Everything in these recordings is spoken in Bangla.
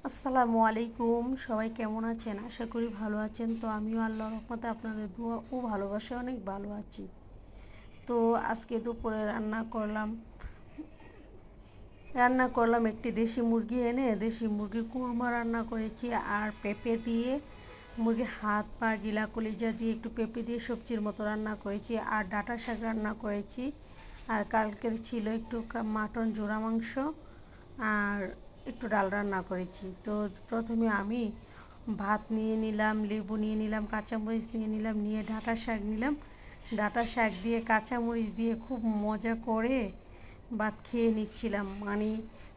আসসালামু আলাইকুম। সবাই কেমন আছেন? আশা করি ভালো আছেন। তো আমিও আল্লাহর রহমতে আপনাদের দোয়া ও ভালোবাসায় অনেক ভালো আছি। তো আজকে দুপুরে রান্না করলাম একটি দেশি মুরগি এনে দেশি মুরগি কুরমা রান্না করেছি। আর পেঁপে দিয়ে মুরগির হাত পা গিলা কলিজা দিয়ে একটু পেঁপে দিয়ে সবজির মতো রান্না করেছি। আর ডাঁটা শাক রান্না করেছি। আর কালকের ছিল একটু মাটন জোড়া মাংস আর একটু ডাল রান্না করেছি। তো প্রথমে আমি ভাত নিয়ে নিলাম, লেবু নিয়ে নিলাম, কাঁচামরিচ নিয়ে নিলাম, নিয়ে ডাঁটা শাক নিলাম। ডাঁটা শাক দিয়ে কাঁচামরিচ দিয়ে খুব মজা করে ভাত খেয়ে নিচ্ছিলাম। মানে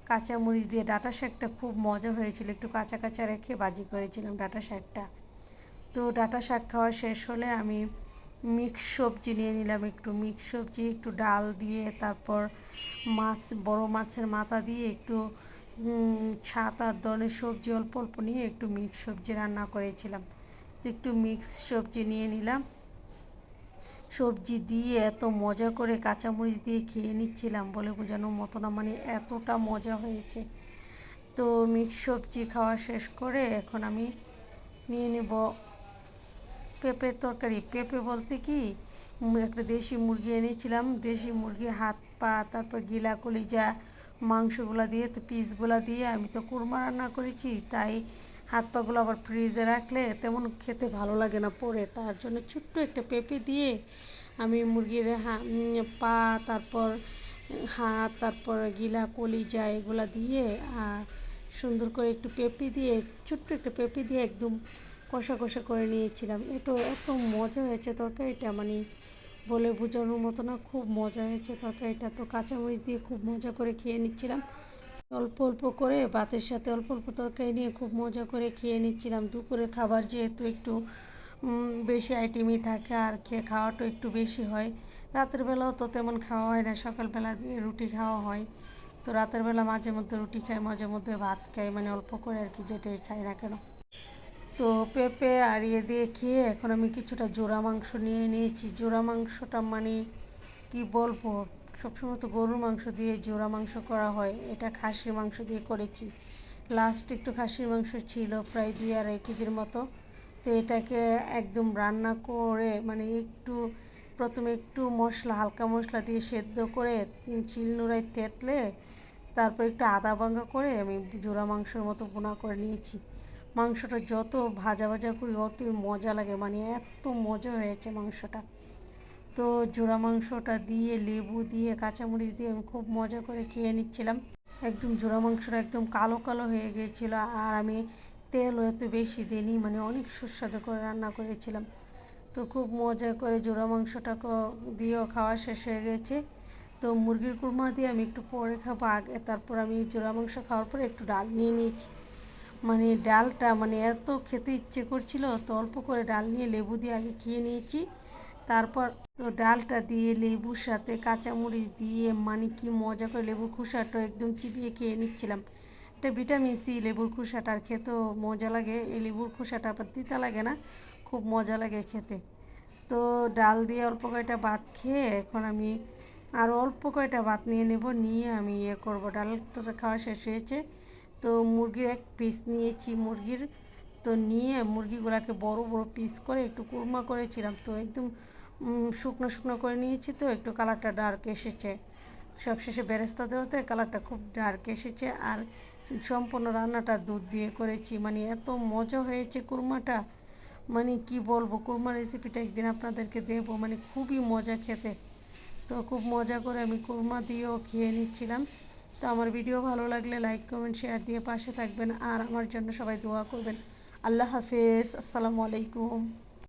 কাঁচামরিচ দিয়ে ডাঁটা শাকটা খুব মজা হয়েছিল। একটু কাঁচা কাঁচা রেখে ভাজি করেছিলাম ডাঁটা শাকটা। তো ডাঁটা শাক খাওয়া শেষ হলে আমি মিক্স সবজি নিয়ে নিলাম, একটু মিক্স সবজি, একটু ডাল দিয়ে, তারপর মাছ, বড় মাছের মাথা দিয়ে একটু 7-8 ধরনের সবজি অল্প অল্প নিয়ে একটু মিক্স সবজি রান্না করেছিলাম। তো একটু মিক্স সবজি নিয়ে নিলাম। সবজি দিয়ে এত মজা করে কাঁচামরিচ দিয়ে খেয়ে নিচ্ছিলাম বলে বোঝানোর মতো না, মানে এতটা মজা হয়েছে। তো মিক্স সবজি খাওয়া শেষ করে এখন আমি নিয়ে নেব পেঁপের তরকারি। পেঁপে বলতে কি, একটা দেশি মুরগি এনেছিলাম, দেশি মুরগি হাত পা, তারপর গিলা কলিজা, মাংসগুলো দিয়ে, তো পিসগুলো দিয়ে আমি তো কুরমা রান্না করেছি, তাই হাত পাগুলো আবার ফ্রিজে রাখলে তেমন খেতে ভালো লাগে না পরে, তার জন্য ছোট্ট একটা পেঁপে দিয়ে আমি মুরগির পা, তারপর হাত, তারপর গিলা কলিজা এগুলো দিয়ে সুন্দর করে একটু পেঁপে দিয়ে, ছোট্ট একটা পেঁপে দিয়ে একদম কষা কষা করে নিয়েছিলাম। এত মজা হয়েছে তরকারিটা, মানে বলে বোঝানোর মতো না, খুব মজা হয়েছে তরকারিটা। তো কাঁচামরিচ দিয়ে খুব মজা করে খেয়ে নিচ্ছিলাম। অল্প অল্প করে ভাতের সাথে অল্প অল্প তরকারি নিয়ে খুব মজা করে খেয়ে নিচ্ছিলাম। দুপুরের খাবার যেহেতু একটু বেশি আইটেমই থাকে আর খাওয়াটা একটু বেশি হয়। রাতের বেলাও তো তেমন খাওয়া হয় না, সকালবেলা দিয়ে রুটি খাওয়া হয়। তো রাতের বেলা মাঝে মধ্যে রুটি খাই, মাঝে মধ্যে ভাত খাই, মানে অল্প করে আর কি, যেটাই খাই না কেন। তো পেঁপে আর দিয়ে খেয়ে এখন আমি কিছুটা জোড়া মাংস নিয়ে নিয়েছি। জোড়া মাংসটা মানে কি বলবো, সবসময় তো গরুর মাংস দিয়ে জোড়া মাংস করা হয়, এটা খাসির মাংস দিয়ে করেছি। লাস্ট একটু খাসির মাংস ছিল প্রায় 2-2.5 কেজির মতো। তো এটাকে একদম রান্না করে, মানে একটু প্রথমে একটু মশলা, হালকা মশলা দিয়ে সেদ্ধ করে শিলনোড়ায় থেতলে তারপর একটু আদা ভাঙা করে আমি জোড়া মাংসের মতো ভুনা করে নিয়েছি। মাংসটা যত ভাজা ভাজা করি অতই মজা লাগে, মানে এত মজা হয়েছে মাংসটা। তো জোড়া মাংসটা দিয়ে লেবু দিয়ে কাঁচামরিচ দিয়ে আমি খুব মজা করে খেয়ে নিচ্ছিলাম। একদম জোড়া মাংসটা একদম কালো কালো হয়ে গিয়েছিলো, আর আমি তেলও এত বেশি দিইনি, মানে অনেক সুস্বাদু করে রান্না করেছিলাম। তো খুব মজা করে জোড়া মাংসটাকে দিয়েও খাওয়া শেষ হয়ে গেছে। তো মুরগির কুরমা দিয়ে আমি একটু পরে খাবো, আগে তারপর আমি জোড়া মাংস খাওয়ার পরে একটু ডাল নিয়ে নিয়েছি। মানে ডালটা মানে এত খেতে ইচ্ছে করছিল, তো অল্প করে ডাল নিয়ে লেবু দিয়ে আগে খেয়ে নিয়েছি। তারপর তো ডালটা দিয়ে লেবুর সাথে কাঁচামরিচ দিয়ে, মানে কি মজা করে লেবুর খোসাটা একদম চিবিয়ে খেয়ে নিচ্ছিলাম। এটা ভিটামিন সি লেবুর খোসাটা, আর খেতেও মজা লাগে। এই লেবুর খোসাটা আবার তিতা লাগে না, খুব মজা লাগে খেতে। তো ডাল দিয়ে অল্প কয়টা ভাত খেয়ে এখন আমি আরও অল্প কয়টা ভাত নিয়ে নেব, নিয়ে আমি করবো। ডাল তো খাওয়া শেষ হয়েছে। তো মুরগির এক পিস নিয়েছি মুরগির, তো নিয়ে মুরগিগুলোকে বড় বড় পিস করে একটু কুরমা করেছিলাম। তো একদম শুকনো শুকনো করে নিয়েছি, তো একটু কালারটা ডার্ক এসেছে। সবশেষে বেরেস্তা দেওয়াতে কালারটা খুব ডার্ক এসেছে। আর সম্পূর্ণ রান্নাটা দুধ দিয়ে করেছি, মানে এত মজা হয়েছে কুরমাটা, মানে কি বলবো। কুরমা রেসিপিটা একদিন আপনাদেরকে দেবো, মানে খুবই মজা খেতে। তো খুব মজা করে আমি কুরমা দিয়েও খেয়ে নিচ্ছিলাম। তো আমার ভিডিও ভালো লাগলে লাইক কমেন্ট শেয়ার দিয়ে পাশে থাকবেন, আর আমার জন্য সবাই দোয়া করবেন। আল্লাহ হাফেজ, আসসালামু আলাইকুম।